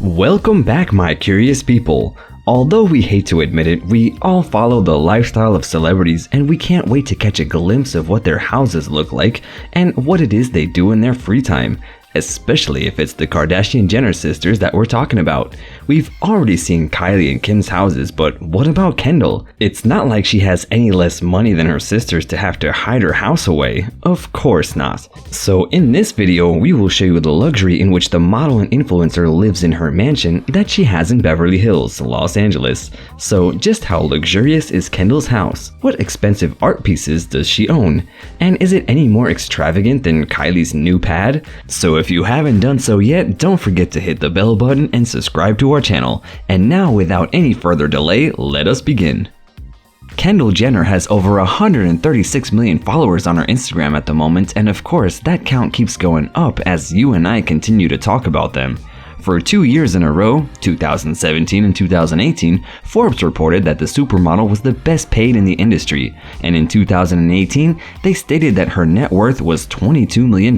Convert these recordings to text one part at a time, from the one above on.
Welcome back, my curious people. Although we hate to admit it, we all follow the lifestyle of celebrities and we can't wait to catch a glimpse of what their houses look like and what it is they do in their free time. Especially if it's the Kardashian Jenner sisters that we're talking about. We've already seen Kylie and Kim's houses, but what about Kendall? It's not like she has any less money than her sisters to have to hide her house away. Of course not. So in this video, we will show you the luxury in which the model and influencer lives in her mansion that she has in Beverly Hills, Los Angeles. So just how luxurious is Kendall's house? What expensive art pieces does she own? And is it any more extravagant than Kylie's new pad? So if you haven't done so yet, don't forget to hit the bell button and subscribe to our channel. And now, without any further delay, let us begin. Kendall Jenner has over 136 million followers on her Instagram at the moment, and of course that count keeps going up as you and I continue to talk about them. For 2 years in a row, 2017 and 2018, Forbes reported that the supermodel was the best paid in the industry, and in 2018, they stated that her net worth was $22 million.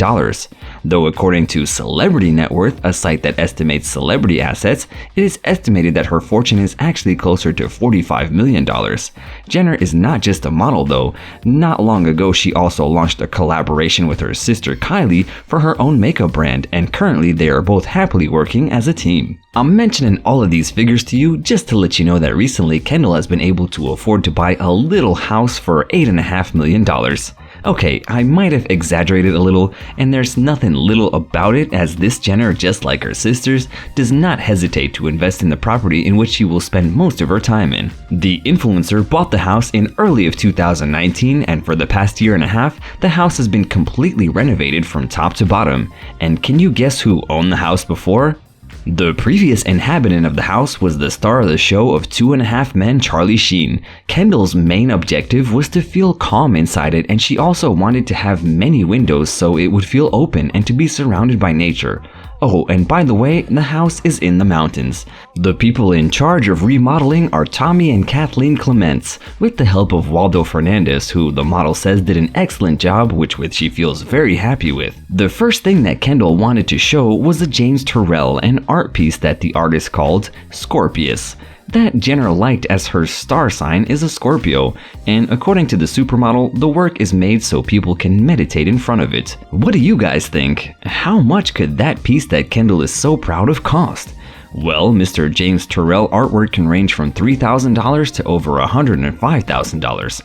Though according to Celebrity Net Worth, a site that estimates celebrity assets, it is estimated that her fortune is actually closer to $45 million. Jenner is not just a model though. Not long ago, she also launched a collaboration with her sister Kylie for her own makeup brand, and currently they are both happily working as a team. I'm mentioning all of these figures to you just to let you know that recently Kendall has been able to afford to buy a little house for $8.5 million. Okay, I might have exaggerated a little, and there's nothing little about it, as this Jenner, just like her sisters, does not hesitate to invest in the property in which she will spend most of her time in. The influencer bought the house in early of 2019, and for the past year and a half, the house has been completely renovated from top to bottom. And can you guess who owned the house before? The previous inhabitant of the house was the star of the show of 2.5 Men, Charlie Sheen. Kendall's main objective was to feel calm inside it, and she also wanted to have many windows so it would feel open and to be surrounded by nature. Oh, and by the way, the house is in the mountains. The people in charge of remodeling are Tommy and Kathleen Clements, with the help of Waldo Fernandez, who the model says did an excellent job, which she feels very happy with. The first thing that Kendall wanted to show was a James Turrell, an art piece that the artist called Scorpius. That Jenner liked, as her star sign is a Scorpio, and according to the supermodel, the work is made so people can meditate in front of it. What do you guys think? How much could that piece that Kendall is so proud of cost? Well, Mr. James Turrell artwork can range from $3,000 to over $105,000.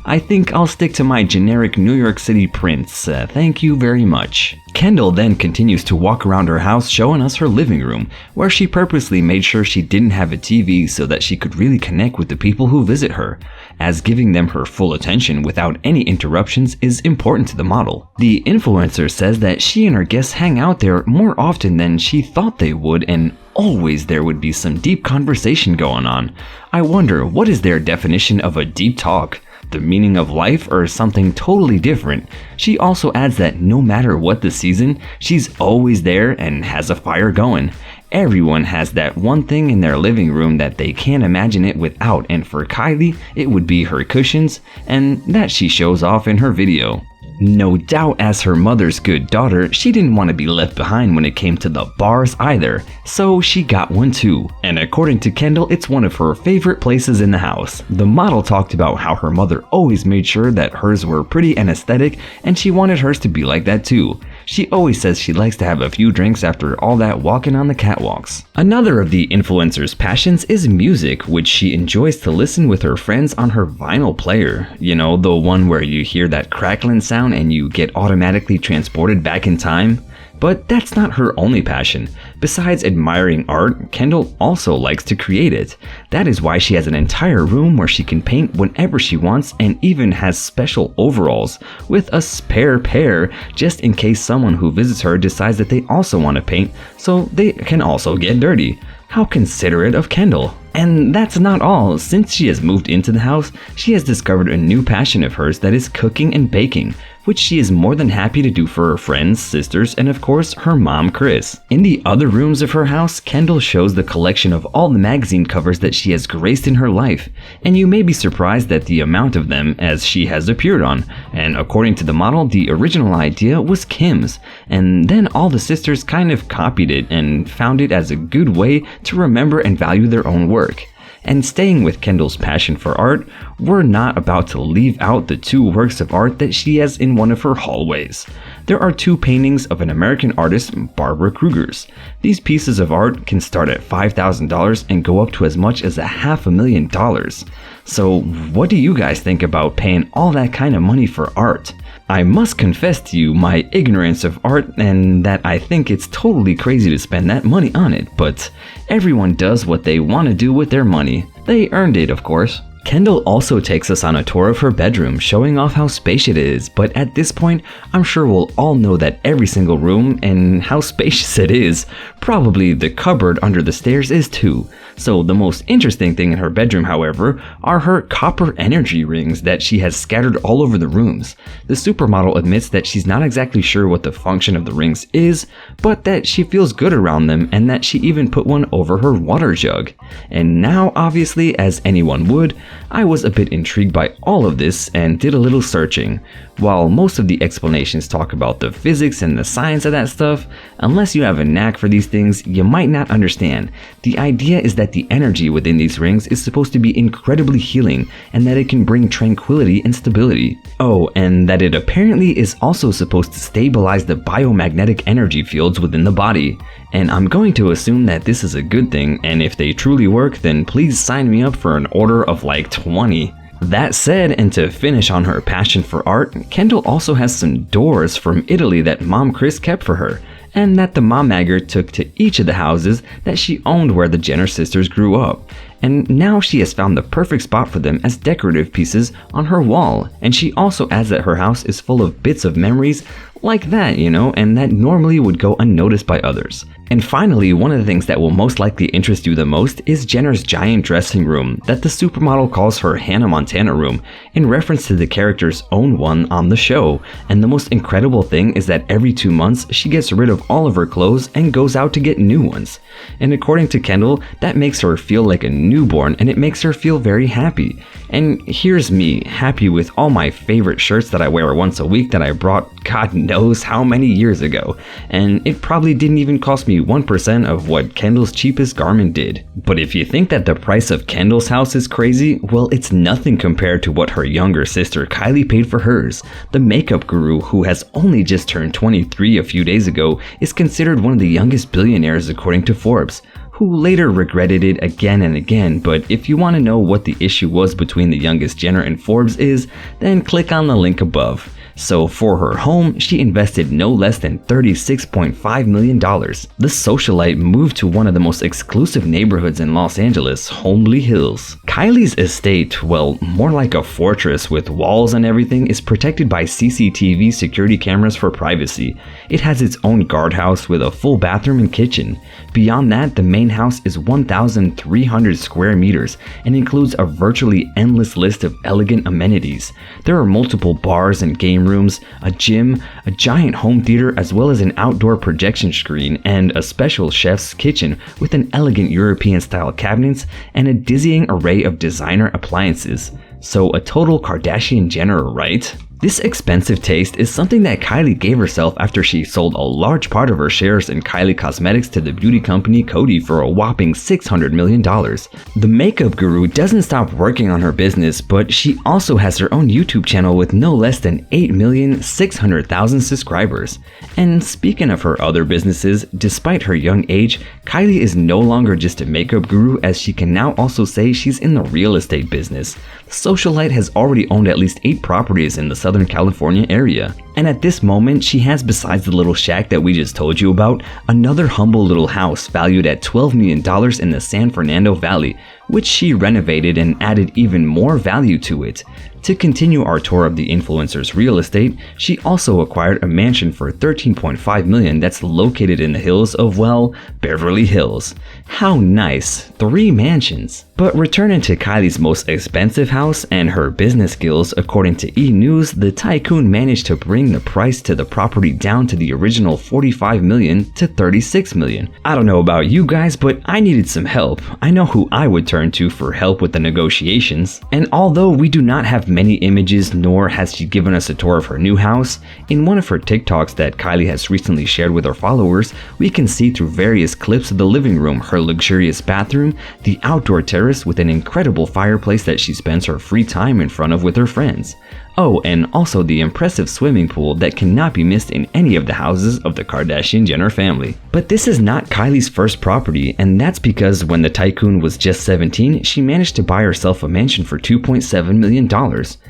I think I'll stick to my generic New York City prints, thank you very much. Kendall then continues to walk around her house showing us her living room, where she purposely made sure she didn't have a TV so that she could really connect with the people who visit her, as giving them her full attention without any interruptions is important to the model. The influencer says that she and her guests hang out there more often than she thought they would, and always there would be some deep conversation going on. I wonder, what is their definition of a deep talk? The meaning of life, or something totally different? She also adds that no matter what the season, she's always there and has a fire going. Everyone has that one thing in their living room that they can't imagine it without, and for Kylie, it would be her cushions, and that she shows off in her video. No doubt, as her mother's good daughter, she didn't want to be left behind when it came to the bars either, so she got one too. And according to Kendall, it's one of her favorite places in the house. The model talked about how her mother always made sure that hers were pretty and aesthetic, and she wanted hers to be like that too. She always says she likes to have a few drinks after all that walking on the catwalks. Another of the influencer's passions is music, which she enjoys to listen with her friends on her vinyl player. You know, the one where you hear that crackling sound and you get automatically transported back in time? But that's not her only passion. Besides admiring art, Kendall also likes to create it. That is why she has an entire room where she can paint whenever she wants, and even has special overalls with a spare pair just in case someone who visits her decides that they also want to paint, so they can also get dirty. How considerate of Kendall. And that's not all. Since she has moved into the house, she has discovered a new passion of hers that is cooking and baking. which she is more than happy to do for her friends, sisters, and of course her mom Chris. In the other rooms of her house, Kendall shows the collection of all the magazine covers that she has graced in her life, and you may be surprised at the amount of them as she has appeared on. And according to the model, the original idea was Kim's, and then all the sisters kind of copied it and found it as a good way to remember and value their own work. And staying with Kendall's passion for art, we're not about to leave out the 2 works of art that she has in one of her hallways. There are 2 paintings of an American artist, Barbara Kruger's. These pieces of art can start at $5,000 and go up to as much as $500,000. So what do you guys think about paying all that kind of money for art? I must confess to you my ignorance of art and that I think it's totally crazy to spend that money on it, but everyone does what they want to do with their money. They earned it, of course. Kendall also takes us on a tour of her bedroom, showing off how spacious it is, but at this point, I'm sure we'll all know that every single room and how spacious it is. Probably the cupboard under the stairs is too. So the most interesting thing in her bedroom, however, are her copper energy rings that she has scattered all over the rooms. The supermodel admits that she's not exactly sure what the function of the rings is, but that she feels good around them and that she even put one over her water jug. And now, obviously, as anyone would, I was a bit intrigued by all of this and did a little searching. While most of the explanations talk about the physics and the science of that stuff, unless you have a knack for these things, you might not understand. The idea is that the energy within these rings is supposed to be incredibly healing and that it can bring tranquility and stability. Oh, and that it apparently is also supposed to stabilize the biomagnetic energy fields within the body. And I'm going to assume that this is a good thing, and if they truly work, then please sign me up for an order of like 20. That said, and to finish on her passion for art, Kendall also has some doors from Italy that Mom Chris kept for her, and that the Mommagger took to each of the houses that she owned where the Jenner sisters grew up. And now she has found the perfect spot for them as decorative pieces on her wall, and she also adds that her house is full of bits of memories like that, and that normally would go unnoticed by others. And finally, one of the things that will most likely interest you the most is Jenner's giant dressing room that the supermodel calls her Hannah Montana room, in reference to the character's own one on the show. And the most incredible thing is that every 2 months, she gets rid of all of her clothes and goes out to get new ones. And according to Kendall, that makes her feel like a newborn and it makes her feel very happy. And here's me, happy with all my favorite shirts that I wear once a week that I brought God knows how many years ago, and it probably didn't even cost me 1% of what Kendall's cheapest garment did. But if you think that the price of Kendall's house is crazy, well, it's nothing compared to what her younger sister Kylie paid for hers. The makeup guru, who has only just turned 23 a few days ago, is considered one of the youngest billionaires according to Forbes, who later regretted it again and again. But if you want to know what the issue was between the youngest Jenner and Forbes is, then click on the link above. So for her home, she invested no less than $36.5 million. The socialite moved to one of the most exclusive neighborhoods in Los Angeles, Homely Hills. Kylie's estate, well, more like a fortress with walls and everything, is protected by CCTV security cameras for privacy. It has its own guardhouse with a full bathroom and kitchen. Beyond that, the main house is 1,300 square meters and includes a virtually endless list of elegant amenities. There are multiple bars and game rooms, a gym, a giant home theater, as well as an outdoor projection screen and a special chef's kitchen with an elegant European-style cabinets and a dizzying array of designer appliances. So a total Kardashian Jenner, right? This expensive taste is something that Kylie gave herself after she sold a large part of her shares in Kylie Cosmetics to the beauty company Coty for a whopping $600 million. The makeup guru doesn't stop working on her business, but she also has her own YouTube channel with no less than 8,600,000 subscribers. And speaking of her other businesses, despite her young age, Kylie is no longer just a makeup guru, as she can now also say she's in the real estate business. The socialite has already owned at least 8 properties in the Southern California area. And at this moment, she has, besides the little shack that we just told you about, another humble little house valued at $12 million in the San Fernando Valley, which she renovated and added even more value to it. To continue our tour of the influencer's real estate, she also acquired a mansion for $13.5 million that's located in the hills of, well, Beverly Hills. How nice! 3 mansions! But returning to Kylie's most expensive house and her business skills, according to E! News, the tycoon managed to bring the price to the property down to the original $45 million to $36 million. I don't know about you guys, but I needed some help. I know who I would turn to for help with the negotiations. And although we do not have many images, nor has she given us a tour of her new house, in one of her TikToks that Kylie has recently shared with her followers, we can see through various clips of the living room, her luxurious bathroom, the outdoor terrace with an incredible fireplace that she spends her free time in front of with her friends. Oh, and also the impressive swimming pool that cannot be missed in any of the houses of the Kardashian Jenner family. But this is not Kylie's first property, and that's because when the tycoon was just 17, she managed to buy herself a mansion for $2.7 million.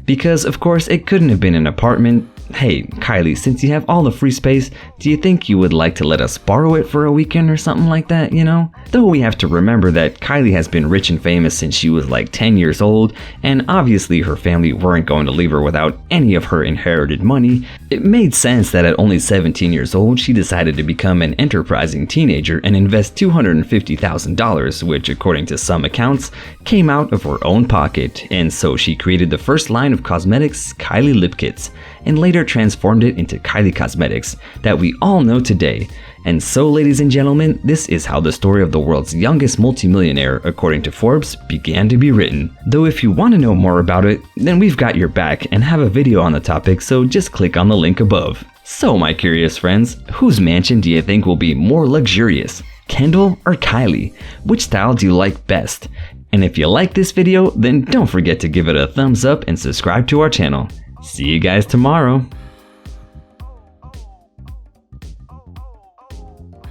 Because of course it couldn't have been an apartment. Hey, Kylie, since you have all the free space, do you think you would like to let us borrow it for a weekend or something like that, you know? Though we have to remember that Kylie has been rich and famous since she was like 10 years old, and obviously her family weren't going to leave her without any of her inherited money, it made sense that at only 17 years old she decided to become an enterprising teenager and invest $250,000, which according to some accounts, came out of her own pocket, and so she created the first line of cosmetics, Kylie Lip Kits, and later transformed it into Kylie Cosmetics that we all know today. And so, ladies and gentlemen, this is how the story of the world's youngest multimillionaire, according to Forbes, began to be written. Though if you want to know more about it, then we've got your back and have a video on the topic, so just click on the link above. So my curious friends, whose mansion do you think will be more luxurious? Kendall or Kylie? Which style do you like best? And if you like this video, then don't forget to give it a thumbs up and subscribe to our channel. See you guys tomorrow.